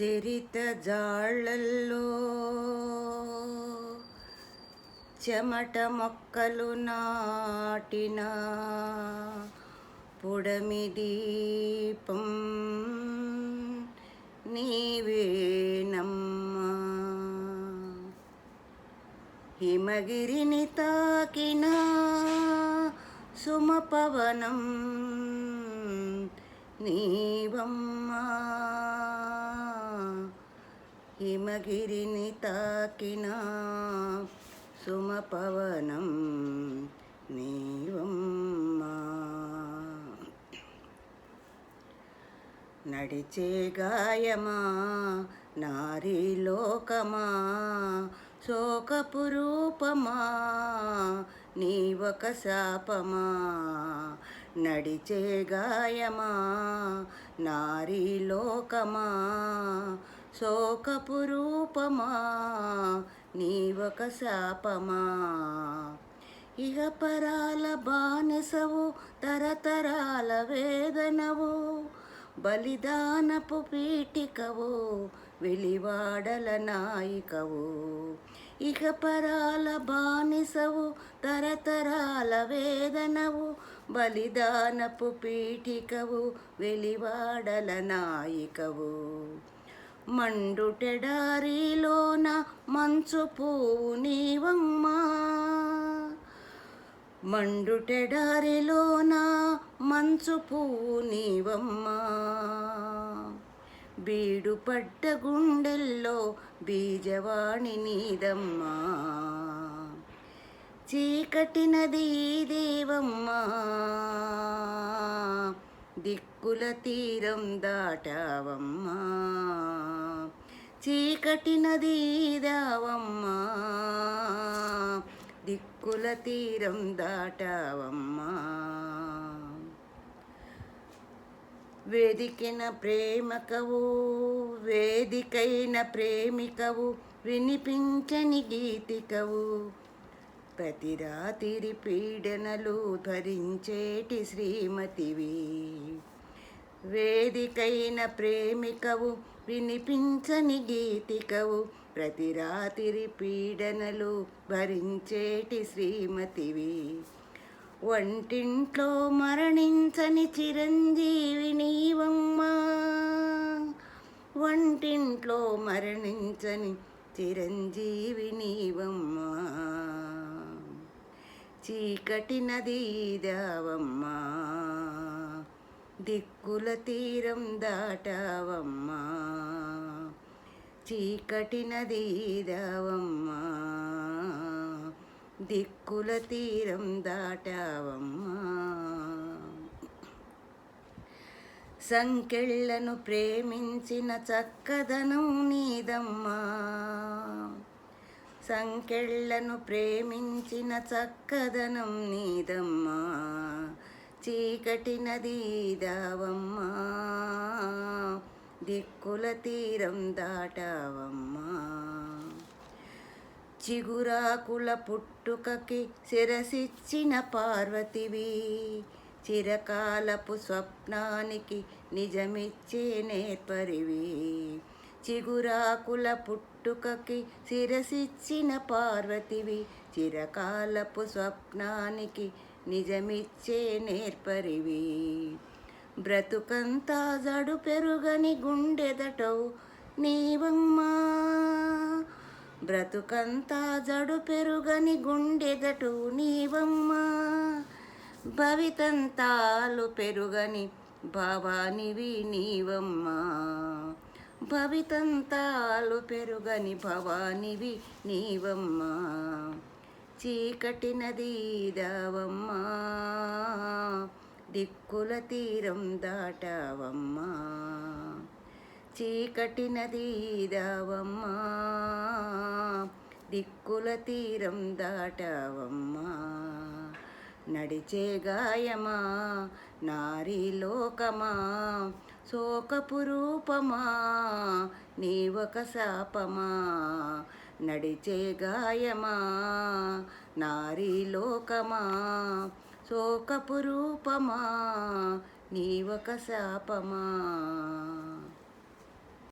చరిత జాళ్ళల్లో చెమట మొక్కలు నాటిన పుడమి దీపం నీవేనమ్మా. హిమగిరిని తాకిన సుమపవనం నీవమ్మా. హిమగిరిని తాకిన సుమపవనం నీవమ్మా. నడిచే గాయమా నారీలోకమా శోకపు రూపమా నీవొక శాపమా. నడిచే గాయమా నారీలోకమా శోకపు రూపమా నీవొక శాపమా. ఇహపరాల బానిసవు తరతరాల వేదనవు బలిదానపు పీఠికవు వెలివాడల నాయికవు. ఇహపరాల బానిసవు తరతరాల వేదనవు బలిదానపు పీఠికవు వెలివాడల నాయికవు. మండుటెడారిలోన మంచు పువ్వు నీవమ్మా. మండుటెడారిలోన మంచు పువ్వు నీవమ్మా. బీడుపడ్డ గుండెల్లో బీజవాణి నీదమ్మా. చీకటి నదీ దేవమ్మా దిక్కుల తీరం దాటావమ్మా. చీకటి నదీ దావమ్మా దిక్కుల తీరం దాటావమ్మా. వేదికైన ప్రేమకవు వేదికైన ప్రేమికవు వినిపించని గీతికవు ప్రతి రాత్రి పీడనలు ధరించేటి శ్రీమతివి. వేదికైన ప్రేమికవు వినిపించని గీతికవు ప్రతి రాత్రి పీడనలు భరించేటి శ్రీమతివి. వంటింట్లో మరణించని చిరంజీవి నీవమ్మా. వంటింట్లో మరణించని చిరంజీవి నీవమ్మా. చీకటి నదీ దావమ్మా దిక్కుల తీరం దాటావమ్మా. చీకటి నదీ దావమ్మా దిక్కుల తీరం దాటావమ్మా. సంకెళ్ళను ప్రేమించిన చక్కదనం నీదమ్మా. సంకెళ్ళను ప్రేమించిన చక్కదనం నీదమ్మా. చీకటి నదీ దావమ్మా దిక్కుల తీరం దాటావమ్మా. చిగురాకుల పుట్టుకకి శిరసిచ్చిన పార్వతివి. చిరకాలపు స్వప్నానికి నిజమిచ్చే నేర్పరివి. చిగురాకుల పుట్టుకకి శిరసిచ్చిన పార్వతివి. చిరకాలపు స్వప్నానికి నిజమిచ్చే నేర్పరివి. బ్రతుకంతా జడు పెరుగని గుండెదటవు నీవమ్మా. బ్రతుకంతా జడు పెరుగని గుండెదటు నీవమ్మా. భవితంతాలు పెరుగని భవానివి నీవమ్మా. భవితంతాలు పెరుగని భవానివి నీవమ్మా. చీకటి నదీ దావమ్మా దిక్కుల తీరం దాటావమ్మా. చీకటి నదీ దావమ్మా దిక్కుల తీరం దాటావమ్మా. నడిచే గాయమా నారీలోకమా శోకపు రూపమా నీవొక శాపమా. నడిచే గాయమా నారీలోకమా శోకపు రూపమా నీవొక శాపమా.